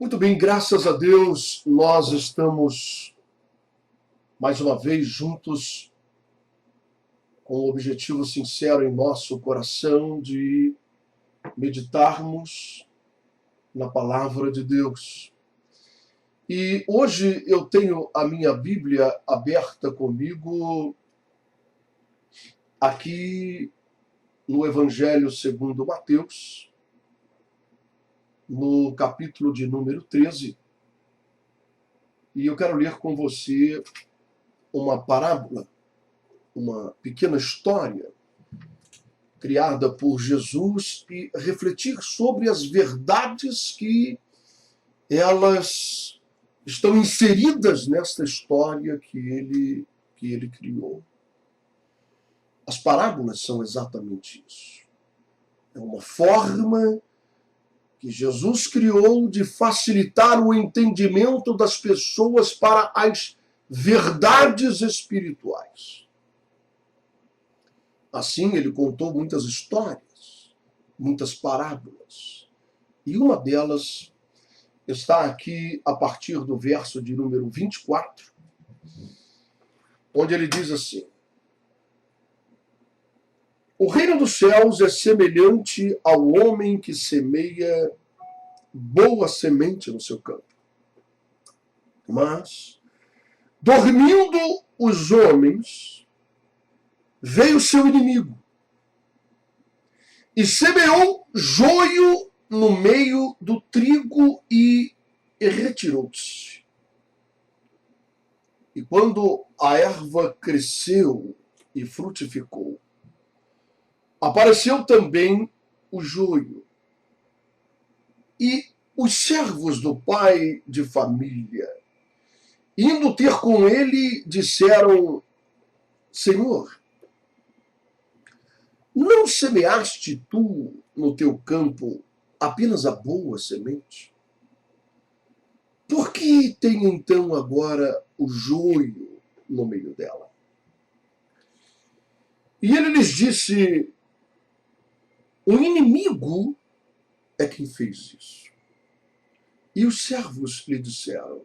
Muito bem, graças a Deus, nós estamos mais uma vez juntos com o objetivo sincero em nosso coração de meditarmos na palavra de Deus. E hoje eu tenho a minha Bíblia aberta comigo aqui no Evangelho segundo Mateus, no capítulo de número 13, e eu quero ler com você uma parábola, uma pequena história criada por Jesus e refletir sobre as verdades que elas estão inseridas nesta história que ele criou. As parábolas são exatamente isso. É uma forma que Jesus criou de facilitar o entendimento das pessoas para as verdades espirituais. Assim, ele contou muitas histórias, muitas parábolas. E uma delas está aqui a partir do verso de número 24, onde ele diz assim: o reino dos céus é semelhante ao homem que semeia boa semente no seu campo. Mas, dormindo os homens, veio seu inimigo e semeou joio no meio do trigo e retirou-se. E quando a erva cresceu e frutificou, apareceu também o joio. E os servos do pai de família, indo ter com ele, disseram: Senhor, não semeaste tu no teu campo apenas a boa semente? Por que tem então agora o joio no meio dela? E ele lhes disse: o inimigo é quem fez isso. E os servos lhe disseram: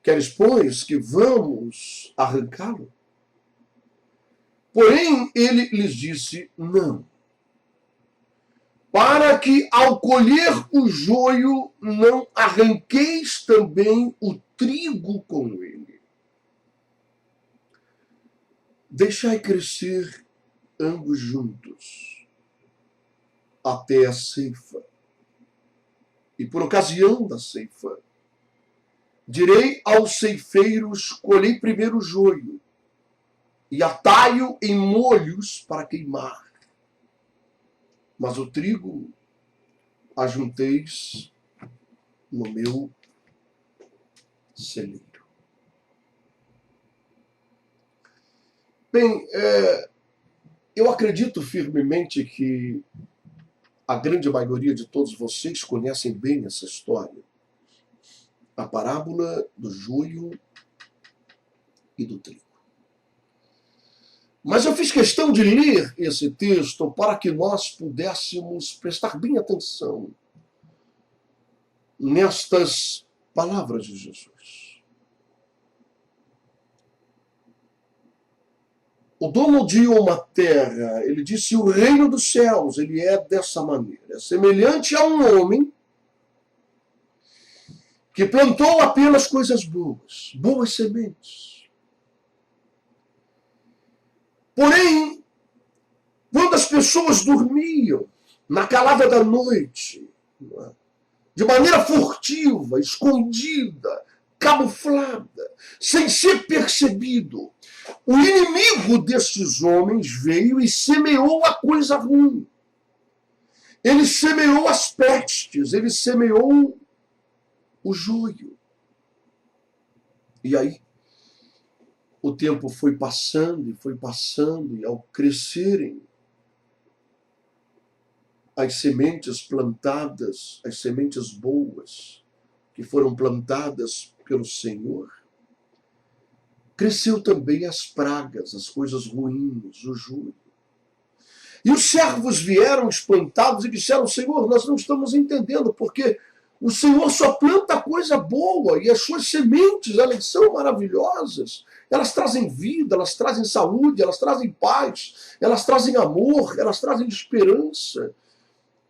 queres, pois, que vamos arrancá-lo? Porém, ele lhes disse: não, para que ao colher o joio não arranqueis também o trigo com ele. Deixai crescer ambos juntos até a ceifa. E por ocasião da ceifa, direi aos ceifeiros: colhei primeiro o joio e atai-o em molhos para queimar, mas o trigo ajunteis no meu celeiro. Bem, eu acredito firmemente que a grande maioria de todos vocês conhecem bem essa história. A parábola do joio e do trigo. Mas eu fiz questão de ler esse texto para que nós pudéssemos prestar bem atenção nestas palavras de Jesus. O dono de uma terra, ele disse: o reino dos céus, ele é dessa maneira. É semelhante a um homem que plantou apenas coisas boas, boas sementes. Porém, quando as pessoas dormiam na calada da noite, de maneira furtiva, escondida, camuflada, sem ser percebido, o inimigo destes homens veio e semeou a coisa ruim. Ele semeou as pestes, ele semeou o joio. E aí, o tempo foi passando, e ao crescerem as sementes plantadas, as sementes boas, que foram plantadas pelo Senhor, cresceu também as pragas, as coisas ruins, o joio. E os servos vieram espantados e disseram: Senhor, nós não estamos entendendo, porque O Senhor só planta coisa boa e as suas sementes, elas são maravilhosas. Elas trazem vida, elas trazem saúde, elas trazem paz, elas trazem amor, elas trazem esperança.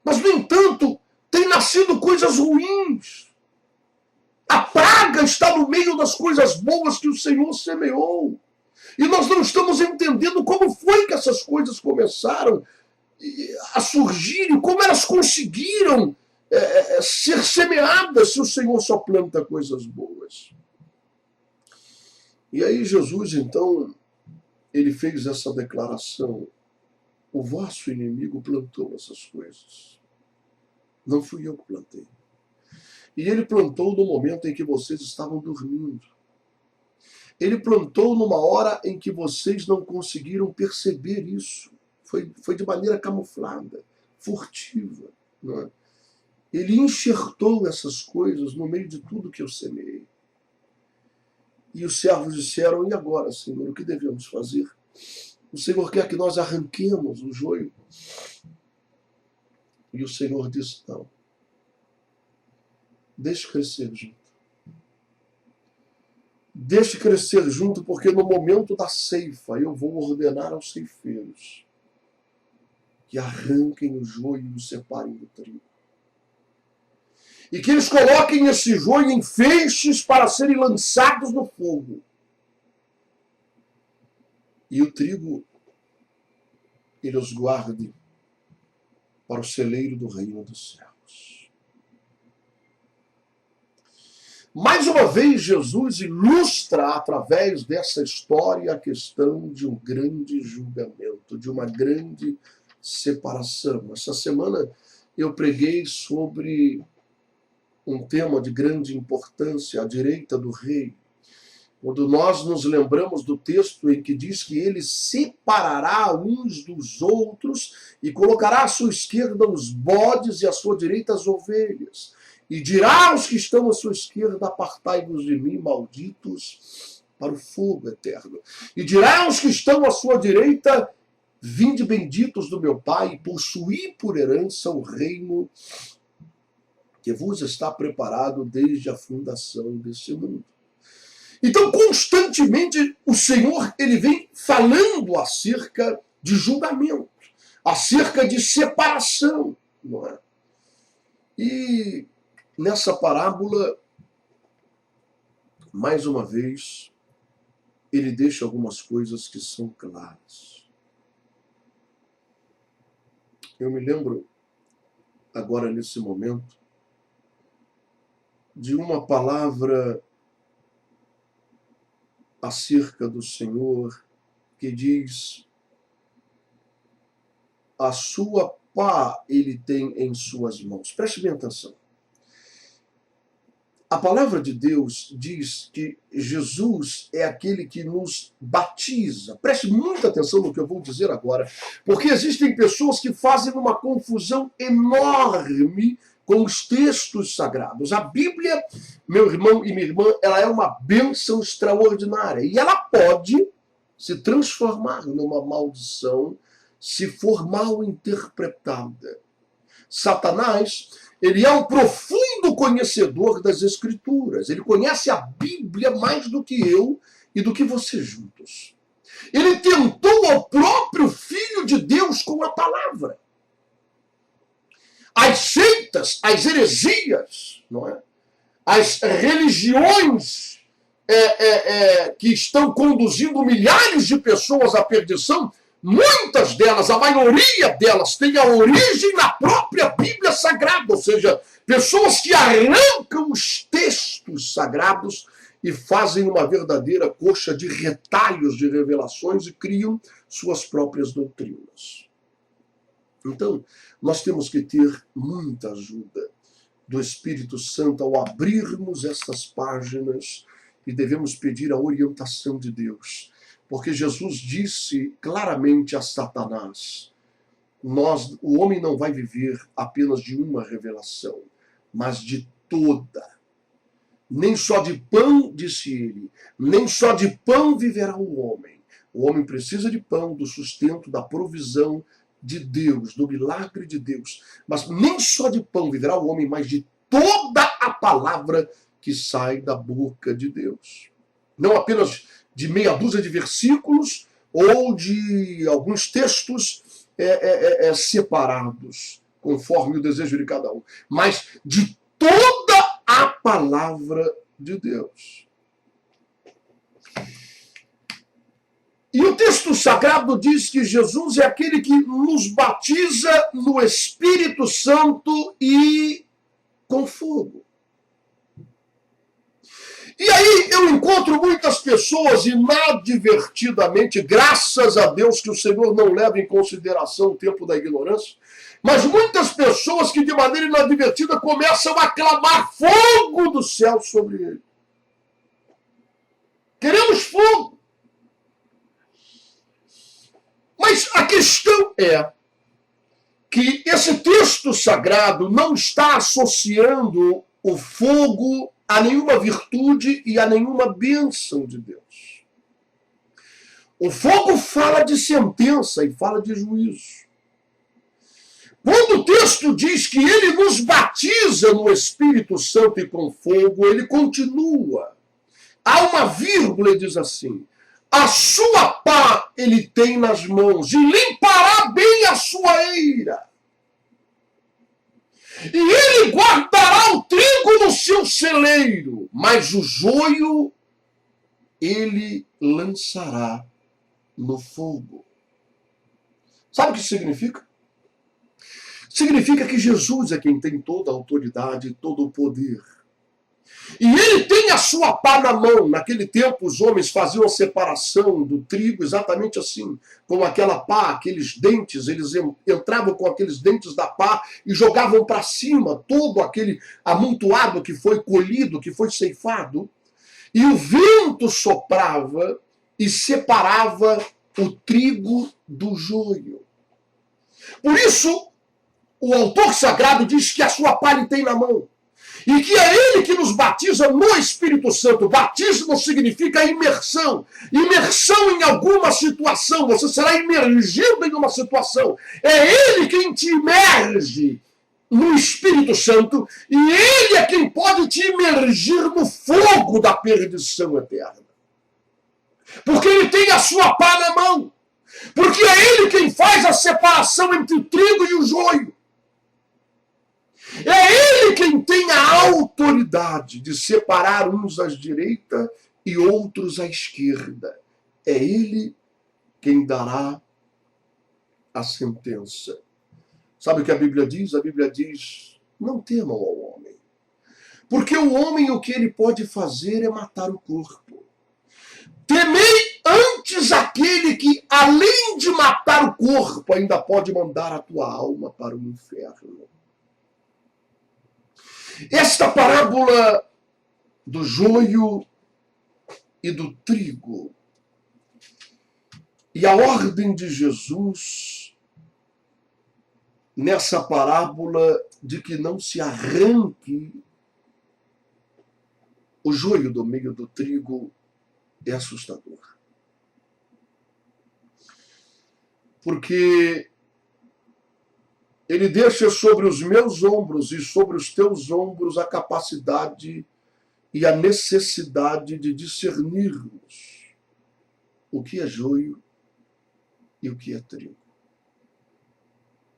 Mas, no entanto, tem nascido coisas ruins. A praga está no meio das coisas boas que o Senhor semeou. E nós não estamos entendendo como foi que essas coisas começaram a surgir e como elas conseguiram ser semeadas se o Senhor só planta coisas boas. E aí Jesus, então, ele fez essa declaração: o vosso inimigo plantou essas coisas. Não fui eu que plantei. E ele plantou no momento em que vocês estavam dormindo. Ele plantou numa hora em que vocês não conseguiram perceber isso. Foi de maneira camuflada, furtiva. Não é? Ele enxertou essas coisas no meio de tudo que eu semeei. E os servos disseram: e agora, Senhor, o que devemos fazer? O Senhor quer que nós arranquemos o joio. E o Senhor disse: não. Deixe crescer junto. Deixe crescer junto, porque no momento da ceifa eu vou ordenar aos ceifeiros que arranquem o joio e o separem do trigo. E que eles coloquem esse joio em feixes para serem lançados no fogo. E o trigo ele os guarde para o celeiro do reino dos céus. Mais uma vez, Jesus ilustra através dessa história a questão de um grande julgamento, de uma grande separação. Essa semana eu preguei sobre um tema de grande importância, a direita do rei, quando nós nos lembramos do texto em que diz que ele separará uns dos outros e colocará à sua esquerda os bodes e à sua direita as ovelhas. E dirá aos que estão à sua esquerda: apartai-vos de mim, malditos, para o fogo eterno. E dirá aos que estão à sua direita: vinde benditos do meu Pai, e possuí por herança o reino que vos está preparado desde a fundação desse mundo. Então, constantemente, o Senhor ele vem falando acerca de julgamento, acerca de separação, não é? E nessa parábola, mais uma vez, ele deixa algumas coisas que são claras. Eu me lembro, agora nesse momento, de uma palavra acerca do Senhor que diz: a sua pá ele tem em suas mãos. Preste bem atenção. A palavra de Deus diz que Jesus é aquele que nos batiza. Preste muita atenção no que eu vou dizer agora, porque existem pessoas que fazem uma confusão enorme com os textos sagrados. A Bíblia, meu irmão e minha irmã, ela é uma bênção extraordinária e ela pode se transformar numa maldição se for mal interpretada. Satanás, ele é um profundo conhecedor das Escrituras. Ele conhece a Bíblia mais do que eu e do que você juntos. Ele tentou ao próprio Filho de Deus com a palavra. As seitas, as heresias, não é? As religiões que estão conduzindo milhares de pessoas à perdição, muitas delas, a maioria delas, tem a origem na própria Bíblia Sagrada, ou seja, pessoas que arrancam os textos sagrados e fazem uma verdadeira coxa de retalhos de revelações e criam suas próprias doutrinas. Então, nós temos que ter muita ajuda do Espírito Santo ao abrirmos estas páginas e devemos pedir a orientação de Deus. Porque Jesus disse claramente a Satanás: o homem não vai viver apenas de uma revelação, mas de toda. Nem só de pão, disse ele, nem só de pão viverá o homem. O homem precisa de pão, do sustento, da provisão de Deus, do milagre de Deus. Mas nem só de pão viverá o homem, mas de toda palavra que sai da boca de Deus. Não apenas de meia dúzia de versículos ou de alguns textos separados, conforme o desejo de cada um, mas de toda a palavra de Deus. E o texto sagrado diz que Jesus é aquele que nos batiza no Espírito Santo e com fogo. E aí eu encontro muitas pessoas inadvertidamente, graças a Deus que o Senhor não leva em consideração o tempo da ignorância, mas muitas pessoas que de maneira inadvertida começam a clamar fogo do céu sobre ele. Queremos fogo. Mas a questão é que esse texto sagrado não está associando o fogo a nenhuma virtude e a nenhuma bênção de Deus. O fogo fala de sentença e fala de juízo. Quando o texto diz que ele nos batiza no Espírito Santo e com fogo, ele continua. Há uma vírgula e diz assim: a sua pá ele tem nas mãos e limpará bem a sua eira. E ele guardará o trigo no seu celeiro, mas o joio ele lançará no fogo. Sabe o que isso significa? Significa que Jesus é quem tem toda a autoridade e todo o poder. E ele tem a sua pá na mão. Naquele tempo os homens faziam a separação do trigo exatamente assim, com aquela pá, aqueles dentes, eles entravam com aqueles dentes da pá e jogavam para cima todo aquele amontoado que foi colhido, que foi ceifado, e o vento soprava e separava o trigo do joio. Por isso, o autor sagrado diz que a sua pá ele tem na mão. E que é ele que nos batiza no Espírito Santo. Batismo significa imersão. Imersão em alguma situação. Você será imergido em uma situação. É ele quem te imerge no Espírito Santo. E ele é quem pode te imergir no fogo da perdição eterna. Porque ele tem a sua pá na mão. Porque é ele quem faz a separação entre o trigo e o joio. É ele quem tem a autoridade de separar uns à direita e outros à esquerda. É ele quem dará a sentença. Sabe o que a Bíblia diz? A Bíblia diz: não temam ao homem. Porque o homem, o que ele pode fazer é matar o corpo. Temei antes aquele que, além de matar o corpo, ainda pode mandar a tua alma para o inferno. Esta parábola do joio e do trigo e a ordem de Jesus nessa parábola de que não se arranque o joio do meio do trigo é assustador. Porque ele deixa sobre os meus ombros e sobre os teus ombros a capacidade e a necessidade de discernirmos o que é joio e o que é trigo.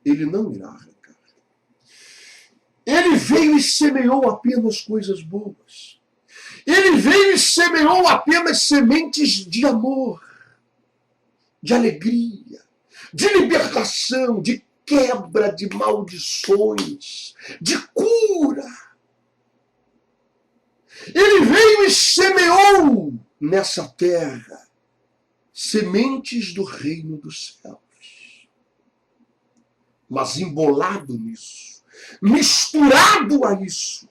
Ele não irá arrancar. Ele veio e semeou apenas coisas boas. Ele veio e semeou apenas sementes de amor, de alegria, de libertação, de quebra de maldições, de cura. Ele veio e semeou nessa terra sementes do reino dos céus. Mas embolado nisso, misturado a isso,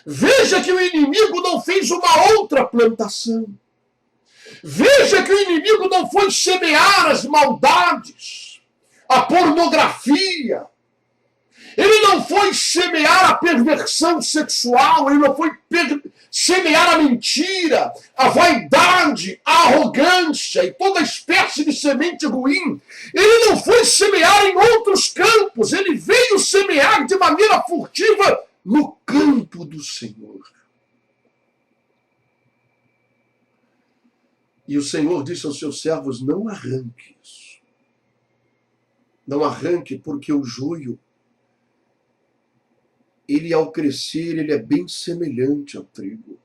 veja que o inimigo não fez uma outra plantação. Veja que o inimigo não foi semear as maldades, a pornografia. Ele não foi semear a perversão sexual, ele não foi semear a mentira, a vaidade, a arrogância e toda espécie de semente ruim. Ele não foi semear em outros campos, ele veio semear de maneira furtiva no campo do Senhor. E o Senhor disse aos seus servos: não arranque isso. Não arranque, porque o joio, ele ao crescer, ele é bem semelhante ao trigo.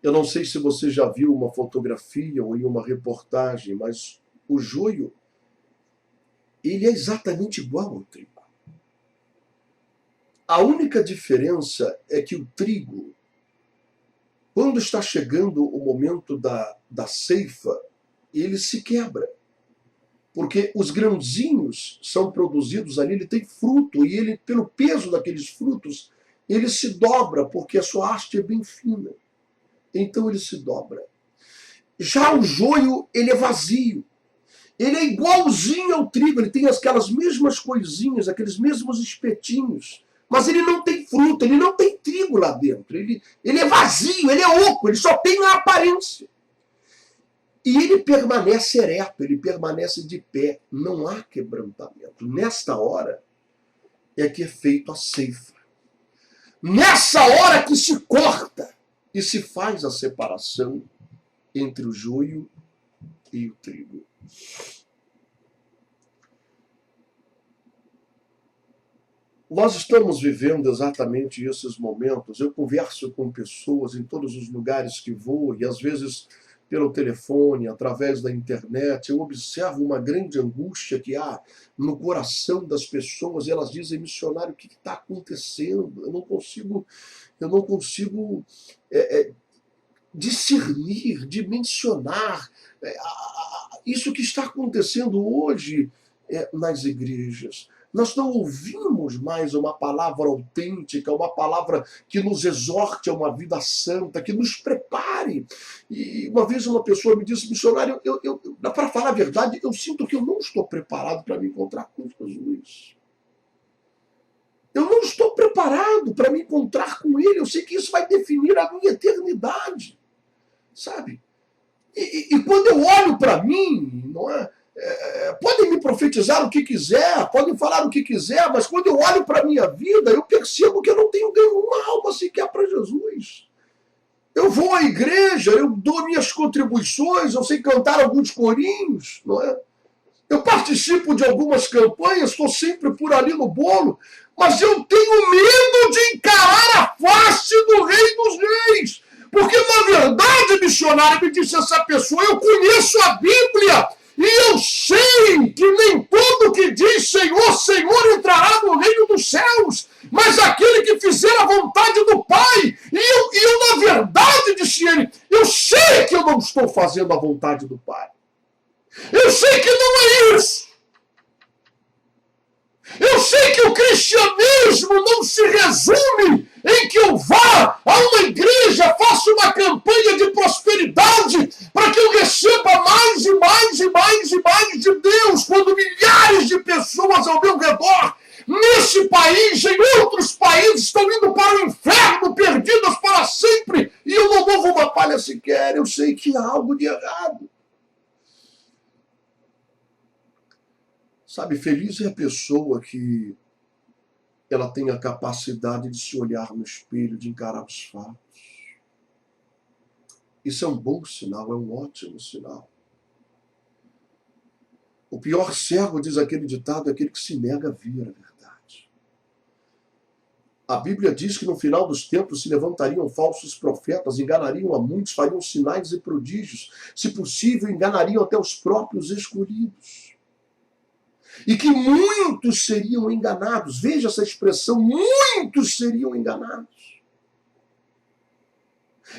Eu não sei se você já viu uma fotografia ou em uma reportagem, mas o joio, ele é exatamente igual ao trigo. A única diferença é que o trigo, quando está chegando o momento da ceifa, ele se quebra. Porque os grãozinhos são produzidos ali, ele tem fruto, e ele, pelo peso daqueles frutos, ele se dobra, porque a sua haste é bem fina. Então ele se dobra. Já o joio, ele é vazio. Ele é igualzinho ao trigo, ele tem aquelas mesmas coisinhas, aqueles mesmos espetinhos. Mas ele não tem fruta, ele não tem trigo lá dentro. Ele é vazio, ele é oco, ele só tem a aparência. E ele permanece ereto, ele permanece de pé. Não há quebrantamento. Nesta hora é que é feito a ceifa. Nessa hora que se corta e se faz a separação entre o joio e o trigo. Nós estamos vivendo exatamente esses momentos. Eu converso com pessoas em todos os lugares que vou, e às vezes pelo telefone, através da internet, eu observo uma grande angústia que há no coração das pessoas, e elas dizem: missionário, o que está acontecendo? Eu não consigo discernir, dimensionar isso que está acontecendo hoje nas igrejas. Nós não ouvimos mais uma palavra autêntica, uma palavra que nos exorte a uma vida santa, que nos prepare. E uma vez uma pessoa me disse: missionário, para falar a verdade, eu sinto que eu não estou preparado para me encontrar com Jesus. Eu não estou preparado para me encontrar com Ele. Eu sei que isso vai definir a minha eternidade. Sabe? E quando eu olho para mim, não é? Podem me profetizar o que quiser, podem falar o que quiser, mas quando eu olho para a minha vida, eu percebo que eu não tenho ganho uma alma sequer para Jesus. Eu vou à igreja, eu dou minhas contribuições, eu sei cantar alguns corinhos, não é? Eu participo de algumas campanhas, estou sempre por ali no bolo, mas eu tenho medo de encarar a face do Rei dos Reis. Porque, na verdade, missionário, me disse essa pessoa, eu conheço a Bíblia e eu sei que nem todo que diz Senhor, Senhor entrará no reino dos céus, mas aquele que fizer a vontade do Pai. E eu, na verdade, disse ele, eu sei que eu não estou fazendo a vontade do Pai. Eu sei que não é isso. Eu sei que o cristianismo não se resume em que eu vá a uma igreja, faça uma campanha de prosperidade para que eu receba mais e mais e mais e mais de Deus, quando milhares de pessoas ao meu redor, nesse país, em outros países, estão indo para o inferno, perdidas para sempre, e eu não movo uma palha sequer. Eu sei que há algo de errado. Sabe, feliz é a pessoa que ela tem a capacidade de se olhar no espelho, de encarar os fatos. Isso é um bom sinal, é um ótimo sinal. O pior cego, diz aquele ditado, é aquele que se nega a ver a verdade. A Bíblia diz que no final dos tempos se levantariam falsos profetas, enganariam a muitos, fariam sinais e prodígios, se possível enganariam até os próprios escolhidos. E que muitos seriam enganados. Veja essa expressão, muitos seriam enganados.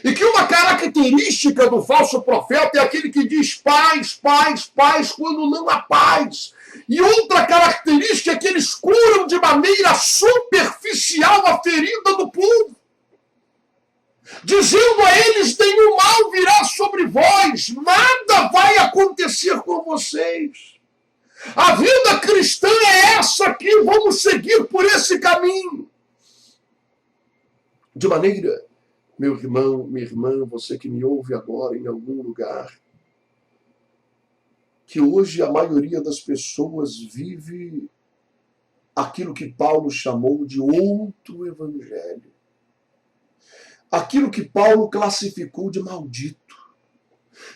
E que uma característica do falso profeta é aquele que diz paz, paz, paz, quando não há paz. E outra característica é que eles curam de maneira superficial a ferida do povo, dizendo a eles: nenhum mal virá sobre vós, nada vai acontecer com vocês. A vida cristã é essa aqui, vamos seguir por esse caminho. De maneira, meu irmão, minha irmã, você que me ouve agora em algum lugar, que hoje a maioria das pessoas vive aquilo que Paulo chamou de outro evangelho. Aquilo que Paulo classificou de maldito.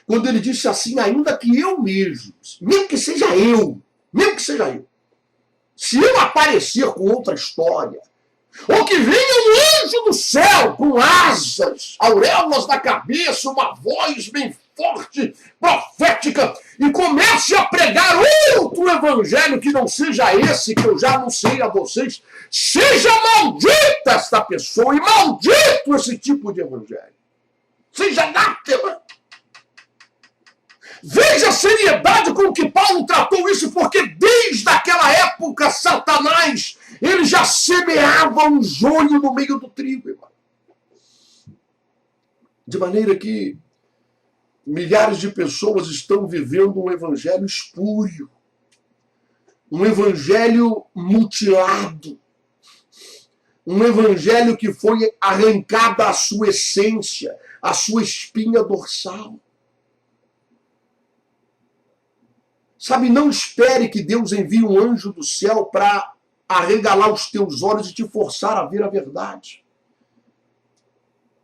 Quando ele disse assim, ainda que eu mesmo que seja eu, mesmo que seja eu, se eu aparecer com outra história, ou que venha um anjo do céu com asas, auréolas na cabeça, uma voz bem forte, profética, e comece a pregar outro evangelho que não seja esse que eu já anunciei a vocês, seja maldita esta pessoa e maldito esse tipo de evangelho. Seja anátema. Veja a seriedade com que Paulo tratou isso, porque desde aquela época, Satanás, ele já semeava um joio no meio do trigo, irmão. De maneira que milhares de pessoas estão vivendo um evangelho espúrio, um evangelho mutilado, um evangelho que foi arrancada a sua essência, a sua espinha dorsal. Sabe, não espere que Deus envie um anjo do céu para arregalar os teus olhos e te forçar a ver a verdade.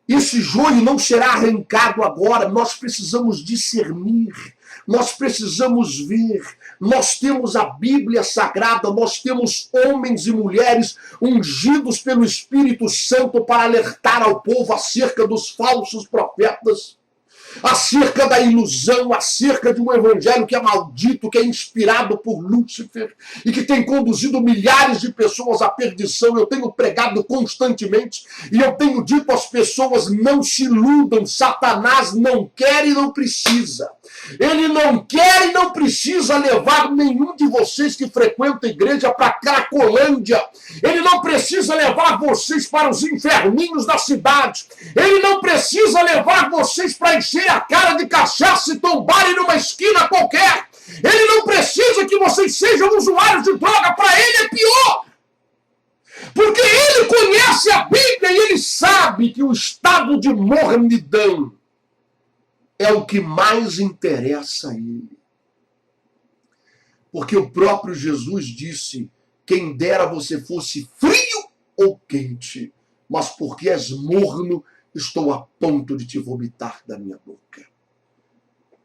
Esse joio não será arrancado agora, nós precisamos discernir, nós precisamos ver, nós temos a Bíblia Sagrada, nós temos homens e mulheres ungidos pelo Espírito Santo para alertar ao povo acerca dos falsos profetas, acerca da ilusão, acerca de um evangelho que é maldito, que é inspirado por Lúcifer e que tem conduzido milhares de pessoas à perdição. Eu tenho pregado constantemente e eu tenho dito às pessoas, não se iludam, Satanás não quer e não precisa. Ele não quer e não precisa levar nenhum de vocês que frequentam a igreja para Cracolândia. Ele não precisa levar vocês para os inferninhos da cidade. Ele não precisa levar vocês para encher a cara de cachaça e tombarem numa esquina qualquer. Ele não precisa que vocês sejam usuários de droga. Para ele é pior. Porque ele conhece a Bíblia e ele sabe que o estado de mornidão é o que mais interessa a ele. Porque o próprio Jesus disse, quem dera você fosse frio ou quente, mas porque és morno, estou a ponto de te vomitar da minha boca.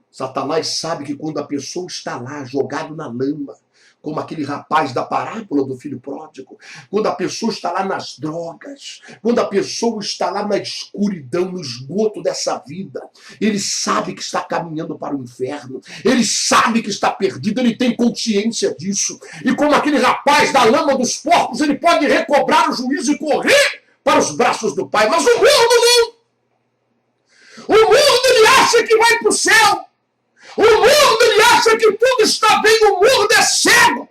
Satanás sabe que quando a pessoa está lá, jogado na lama, como aquele rapaz da parábola do filho pródigo, quando a pessoa está lá nas drogas, quando a pessoa está lá na escuridão, no esgoto dessa vida, ele sabe que está caminhando para o inferno, ele sabe que está perdido, ele tem consciência disso, e como aquele rapaz da lama dos porcos, ele pode recobrar o juízo e correr para os braços do Pai, mas o mundo não! O mundo ele acha que vai para o céu! O mundo ele acha que tudo está bem, o mundo é cego.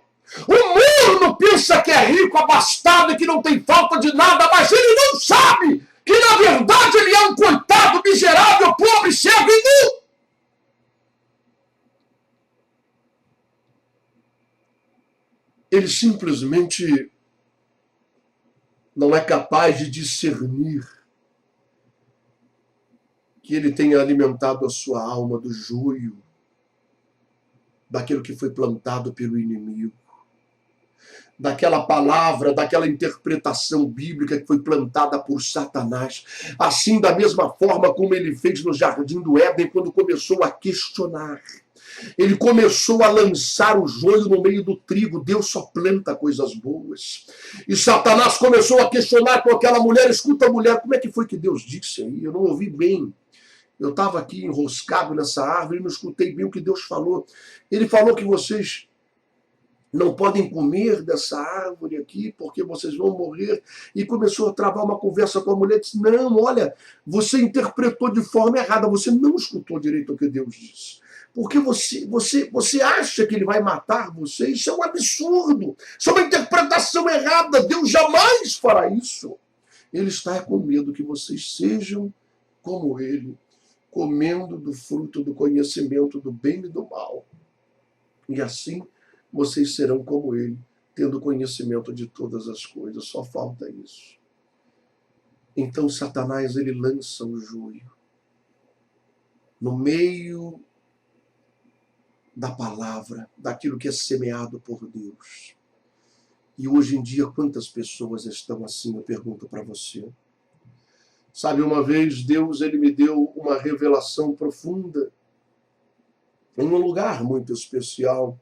O mundo pensa que é rico, abastado e que não tem falta de nada, mas ele não sabe que na verdade ele é um coitado, miserável, pobre, cego e nu. Ele simplesmente não é capaz de discernir que ele tenha alimentado a sua alma do joio daquilo que foi plantado pelo inimigo, daquela palavra, daquela interpretação bíblica que foi plantada por Satanás. Assim, da mesma forma como ele fez no Jardim do Éden, quando começou a questionar. Ele começou a lançar o joio no meio do trigo. Deus só planta coisas boas. E Satanás começou a questionar com aquela mulher. Escuta, mulher, como é que foi que Deus disse aí? Eu não ouvi bem. Eu estava aqui enroscado nessa árvore e não escutei bem o que Deus falou. Ele falou que vocês não podem comer dessa árvore aqui porque vocês vão morrer. E começou a travar uma conversa com a mulher. Disse, não, olha, você interpretou de forma errada. Você não escutou direito o que Deus disse. Porque você acha que ele vai matar você? Isso é um absurdo. Isso é uma interpretação errada. Deus jamais fará isso. Ele está com medo que vocês sejam como ele, comendo do fruto do conhecimento do bem e do mal. E assim vocês serão como ele, tendo conhecimento de todas as coisas. Só falta isso. Então Satanás, ele lança o joio no meio da palavra, daquilo que é semeado por Deus. E hoje em dia, quantas pessoas estão assim? Eu pergunto para você. Sabe, uma vez Deus ele me deu uma revelação profunda em um lugar muito especial,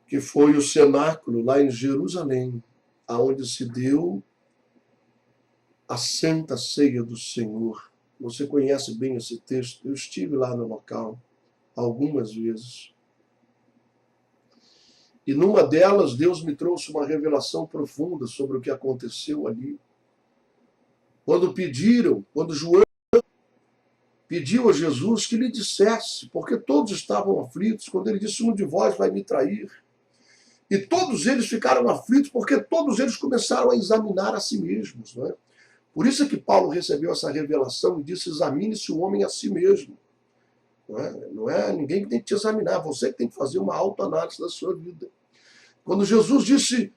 que foi o cenáculo lá em Jerusalém, aonde se deu a Santa Ceia do Senhor. Você conhece bem esse texto? Eu estive lá no local algumas vezes. E numa delas, Deus me trouxe uma revelação profunda sobre o que aconteceu ali. Quando João pediu a Jesus que lhe dissesse, porque todos estavam aflitos, quando ele disse, um de vós vai me trair. E todos eles ficaram aflitos, porque todos eles começaram a examinar a si mesmos. Não é? Por isso é que Paulo recebeu essa revelação e disse, examine-se o homem a si mesmo. Não é ninguém que tem que te examinar, você que tem que fazer uma autoanálise da sua vida. Quando Jesus disse,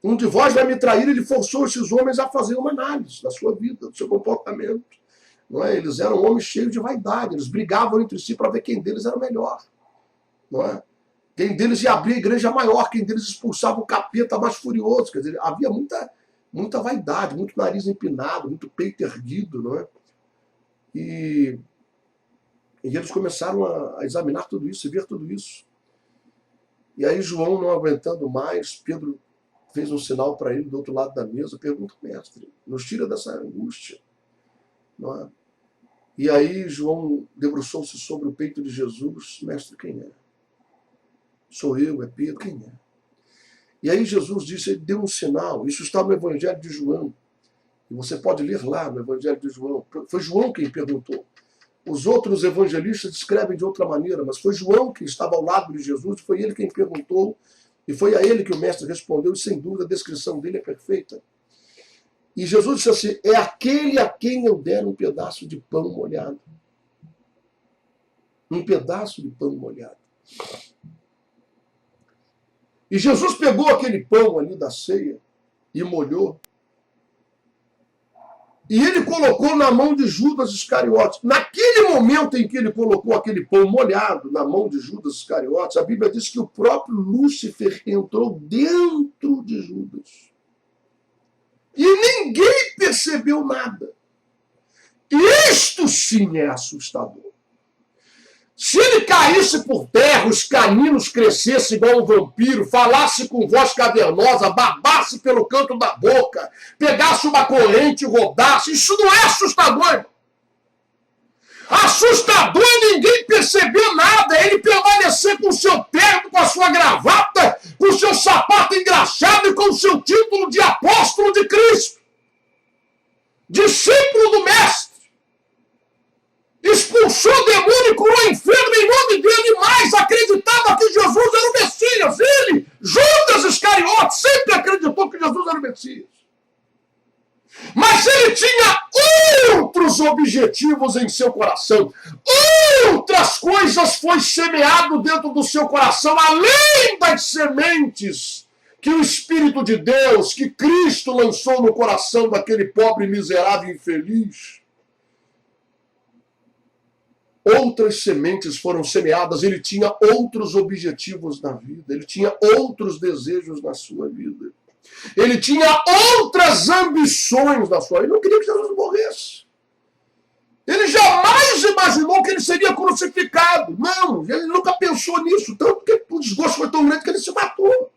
um de vós vai me trair, ele forçou esses homens a fazer uma análise da sua vida, do seu comportamento. Não é? Eles eram homens cheios de vaidade, eles brigavam entre si para ver quem deles era melhor. Não é? Quem deles ia abrir a igreja maior, quem deles expulsava o capeta mais furioso. Quer dizer, havia muita vaidade, muito nariz empinado, muito peito erguido. Não é? E eles começaram a examinar tudo isso, a ver tudo isso. E aí João, não aguentando mais, Pedro fez um sinal para ele do outro lado da mesa, pergunta, mestre, nos tira dessa angústia. Não é? E aí João debruçou-se sobre o peito de Jesus, mestre, quem é? Sou eu, é Pedro, quem é? E aí Jesus disse, ele deu um sinal, isso está no Evangelho de João, e você pode ler lá no Evangelho de João, foi João quem perguntou. Os outros evangelistas descrevem de outra maneira, mas foi João que estava ao lado de Jesus, foi ele quem perguntou, e foi a ele que o mestre respondeu, e sem dúvida a descrição dele é perfeita. E Jesus disse assim, é aquele a quem eu der um pedaço de pão molhado. Um pedaço de pão molhado. E Jesus pegou aquele pão ali da ceia e molhou. E ele colocou na mão de Judas Iscariotes. Naquele momento em que ele colocou aquele pão molhado na mão de Judas Iscariotes, a Bíblia diz que o próprio Lúcifer entrou dentro de Judas. E ninguém percebeu nada. Isto sim é assustador. Se ele caísse por terra, os caninos crescessem igual um vampiro, falasse com voz cavernosa, babasse pelo canto da boca, pegasse uma corrente e rodasse, isso não é assustador, irmão. Assustador é ninguém perceber nada, é ele permanecer com o seu terno, com a sua gravata, com o seu sapato engraxado e com o seu título de apóstolo de Cristo. Discípulo do Mestre. Expulsou o demônio e curou o enfermo em nome dele, mais acreditava que Jesus era o Messias. Ele, Judas Iscariotes, sempre acreditou que Jesus era o Messias. Mas ele tinha outros objetivos em seu coração. Outras coisas foi semeado dentro do seu coração, além das sementes que o Espírito de Deus, que Cristo lançou no coração daquele pobre, miserável e infeliz. Outras sementes foram semeadas, ele tinha outros objetivos na vida, ele tinha outros desejos na sua vida. Ele tinha outras ambições na sua vida. Ele não queria que Jesus morresse. Ele jamais imaginou que ele seria crucificado. Não, ele nunca pensou nisso, tanto que o desgosto foi tão grande que ele se matou.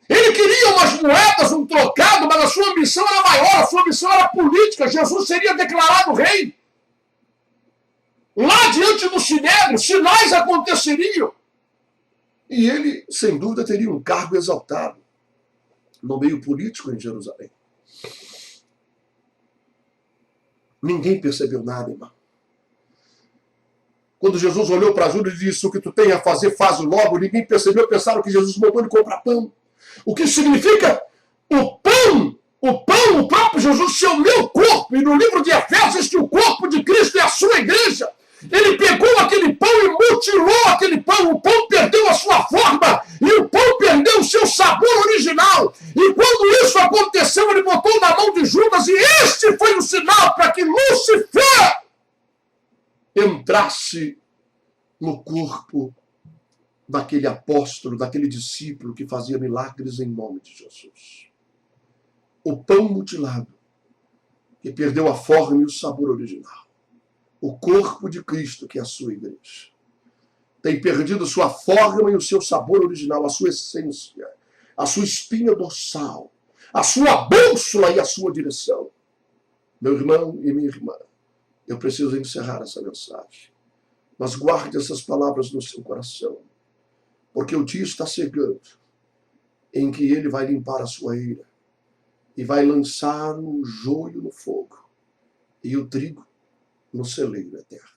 Ele queria umas moedas, um trocado, mas a sua ambição era maior, a sua ambição era política. Jesus seria declarado rei. Lá diante do Sinédrio, sinais aconteceriam. E ele, sem dúvida, teria um cargo exaltado no meio político em Jerusalém. Ninguém percebeu nada, irmão. Quando Jesus olhou para Judas e disse, o que tu tem a fazer, faz logo, ninguém percebeu, pensaram que Jesus mandou ele comprar pão. O que significa o pão, o próprio Jesus ser o meu corpo. E no livro de Efésios diz que o corpo de Cristo é a sua igreja. Ele pegou aquele pão e mutilou aquele pão. O pão perdeu a sua forma e o pão perdeu o seu sabor original. E quando isso aconteceu, ele botou na mão de Judas e este foi o sinal para que Lúcifer entrasse no corpo daquele apóstolo, daquele discípulo que fazia milagres em nome de Jesus. O pão mutilado, que perdeu a forma e o sabor original. O corpo de Cristo, que é a sua igreja, tem perdido sua forma e o seu sabor original, a sua essência, a sua espinha dorsal, a sua bússola e a sua direção. Meu irmão e minha irmã, eu preciso encerrar essa mensagem. Mas guarde essas palavras no seu coração, porque o dia está chegando em que ele vai limpar a sua ira e vai lançar o joio no fogo e o trigo no celeiro eterno.